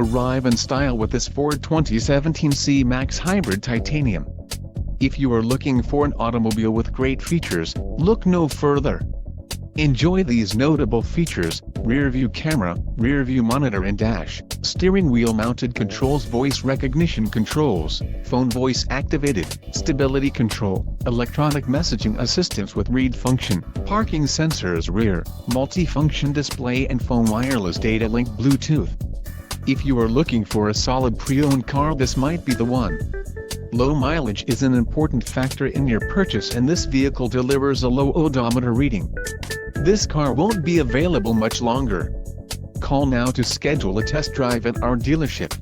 arrive in style with this Ford 2017 C-Max Hybrid Titanium. If you are looking for an automobile with great features, look no further. Enjoy these notable features: rear view camera, rear view monitor and dash, steering wheel mounted controls, voice recognition controls, phone voice activated, stability control, electronic messaging assistance with read function, parking sensors, rear, multi-function display and phone wireless data link Bluetooth. If you are looking for a solid pre-owned car, this might be the one. Low mileage is an important factor in your purchase, and this vehicle delivers a low odometer reading. This car won't be available much longer. Call now to schedule a test drive at our dealership.